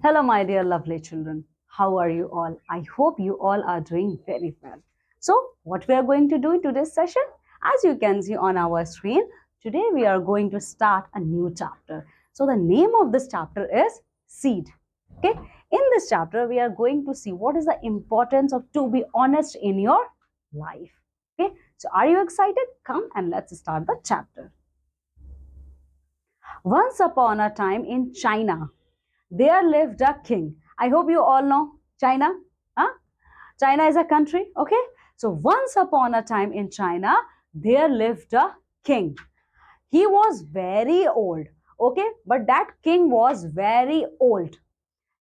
Hello, my dear lovely children. How are you all? I hope you all are doing very well. So, what we are going to do in today's session? As you can see on our screen, today we are going to start a new chapter. So, the name of this chapter is Seed. Okay, in this chapter, we are going to see what is the importance of to be honest in your life. Okay, so are you excited? Come and let's start the chapter. Once upon a time in China, there lived a king. I hope you all know China. Huh? China is a country. Okay. So once upon a time in China, there lived a king. He was very old. Okay. But that king was very old.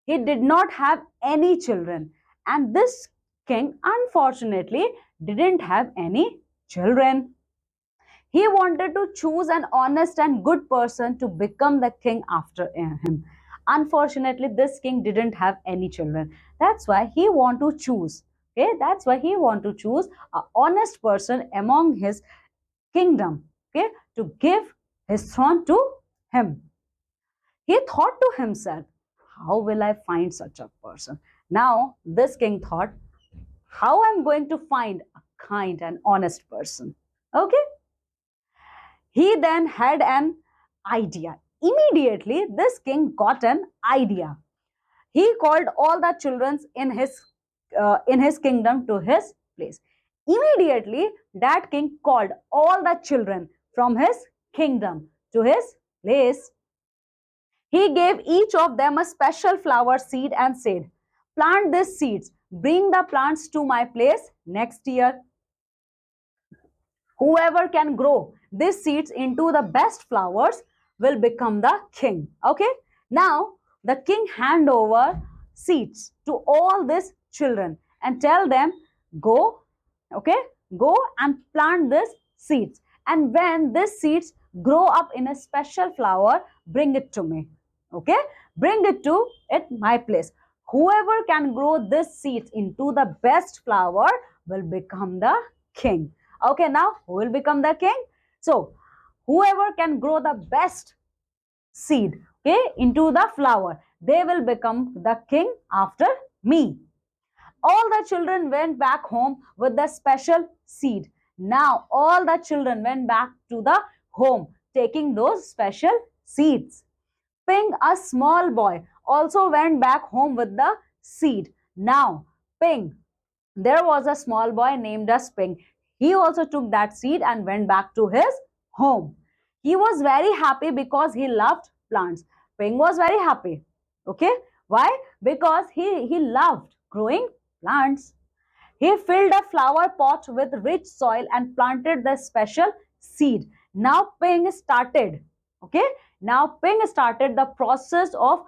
He did not have any children. And this king, unfortunately, didn't have any children. He wanted to choose an honest and good person to become the king after him. Unfortunately, this king didn't have any children. That's why he want to choose. Okay, that's why he want to choose a honest person among his kingdom. Okay, to give his throne to him. He thought to himself, "How will I find such a person?" Now, this king thought, "How I'm going to find a kind and honest person?" Okay, he then had an idea. Immediately, this king got an idea. He called all the children in his kingdom to his place. Immediately, that king called all the children from his kingdom to his place. He gave each of them a special flower seed and said, "Plant these seeds. Bring the plants to my place next year. Whoever can grow these seeds into the best flowers will become the king." Okay, now the king hand over seeds to all these children and tell them, go, okay, go and plant these seeds, and when these seeds grow up in a special flower, bring it to me. Okay, bring it to at my place. Whoever can grow this seeds into the best flower will become the king. Okay, now who will become the king? So, whoever can grow the best seed, okay, into the flower, they will become the king after me. All the children went back home with the special seed. Now, all the children went back to the home taking those special seeds. Ping, a small boy, also went back home with the seed. Now, Ping, there was a small boy named as Ping. He also took that seed and went back to his home. He was very happy because he loved plants. Ping was very happy. Okay? Why? Because he loved growing plants. He filled a flower pot with rich soil and planted the special seed. Now Ping started. Okay? Now Ping started the process of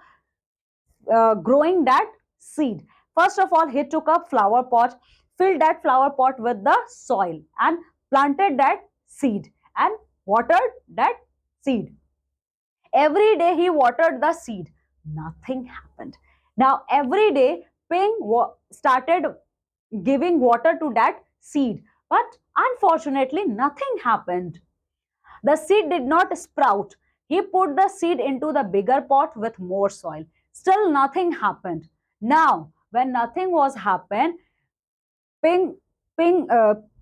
growing that seed. First of all, he took a flower pot, filled that flower pot with the soil and planted that seed and watered that seed. Every day he watered the seed. Nothing happened. Now every day Ping started giving water to that seed. But unfortunately, nothing happened. The seed did not sprout. He put the seed into the bigger pot with more soil. Still nothing happened. Now, when nothing was happened, Ping, Ping,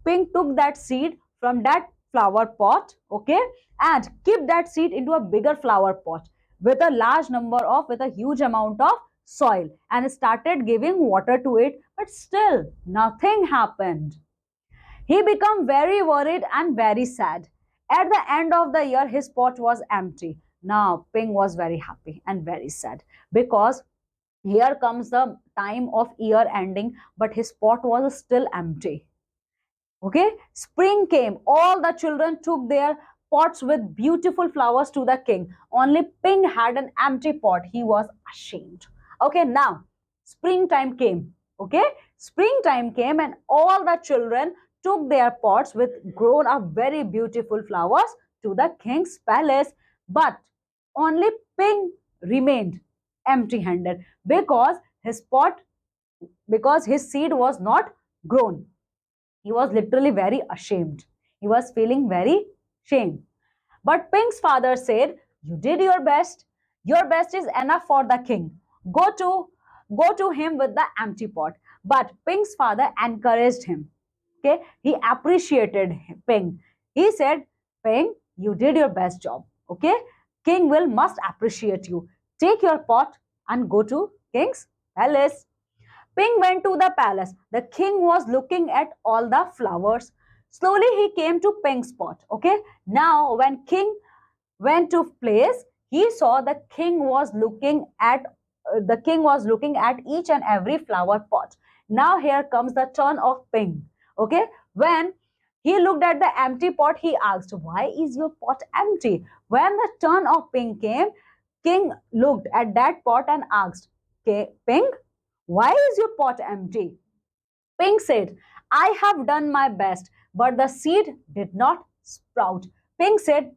Ping took that seed from that flower pot, okay, and kept that seed into a bigger flower pot with a large number of, with a huge amount of soil and started giving water to it, but still nothing happened. He became very worried and very sad. At the end of the year, his pot was empty. Now, Ping was very happy and very sad because here comes the time of year ending, but his pot was still empty. Okay, spring came. All the children took their pots with beautiful flowers to the king. Only Ping had an empty pot. He was ashamed. Okay, now springtime came. Okay, springtime came, and all the children took their pots with grown up very beautiful flowers to the king's palace. But only Ping remained empty handed because his pot, because his seed was not grown. He was literally very ashamed. He was feeling very shame. But Pink's father said, "You did your best. Your best is enough for the king. go to him with the empty pot. But Pink's father encouraged him. Okay, he appreciated Pink. He said, Pink, you did your best job. Okay, king will must appreciate you. Take your pot and go to king's palace. Pink went to the palace. The king was looking at all the flowers. Slowly he came to Pink's pot. Okay, now when king went to place, he saw the king was looking at each and every flower pot. Now here comes the turn of Pink. Okay, when he looked at the empty pot, he asked, why is your pot empty? When the turn of Pink came, king looked at that pot and asked, okay, Pink, why is your pot empty? Pink said, I have done my best, but the seed did not sprout. Pink said,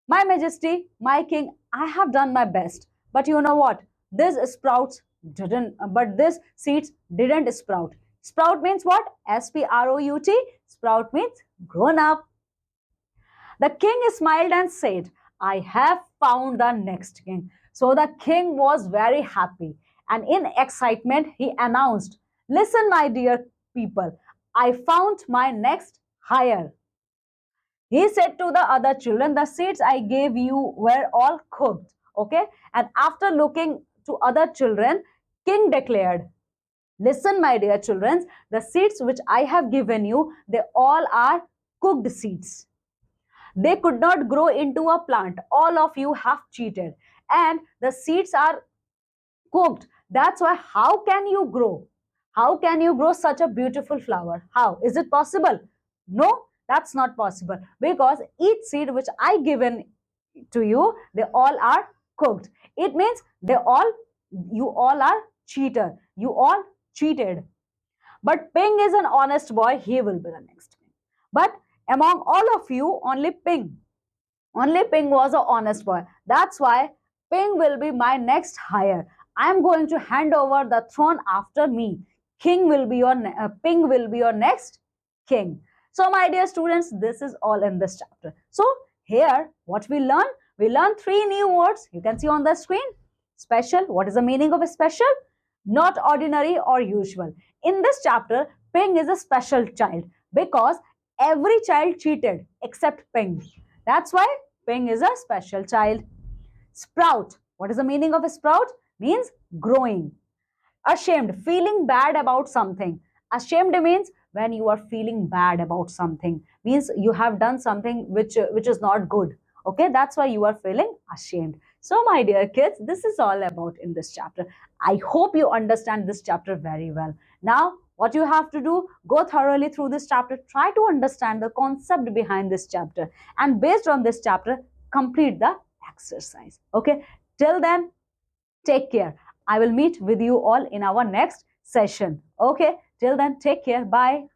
my majesty, my king, I have done my best. But you know what? This seeds didn't sprout. Sprout means what? Sprout. Sprout means grown up. The king smiled and said, I have found the next king. So the king was very happy. And in excitement, he announced, listen, my dear people, I found my next hire. He said to the other children, the seeds I gave you were all cooked. Okay. And after looking to other children, king declared, listen, my dear children, the seeds which I have given you, they all are cooked seeds. They could not grow into a plant. All of you have cheated. And the seeds are cooked. That's why, how can you grow? How can you grow such a beautiful flower? How? Is it possible? No, that's not possible, because each seed which I given to you, they all are cooked. It means you all are cheater. You all cheated. But Ping is an honest boy. He will be the next king. But among all of you, only Ping was an honest boy. That's why Ping will be my next hire. I am going to hand over the throne after me. Ping will be your next king. So, my dear students, this is all in this chapter. So, here, what we learn three new words. You can see on the screen. Special. What is the meaning of a special? Not ordinary or usual. In this chapter, Ping is a special child because every child cheated except Ping. That's why Ping is a special child. Sprout. What is the meaning of a sprout? Means growing. Ashamed, feeling bad about something. Ashamed means when you are feeling bad about something, means you have done something which is not good. Okay, that's why you are feeling ashamed. So, my dear kids, this is all about in this chapter. I hope you understand this chapter very well. Now, what you have to do, go thoroughly through this chapter, try to understand the concept behind this chapter, and based on this chapter, complete the exercise. Okay, till then, take care. I will meet with you all in our next session. Okay, till then, take care. Bye.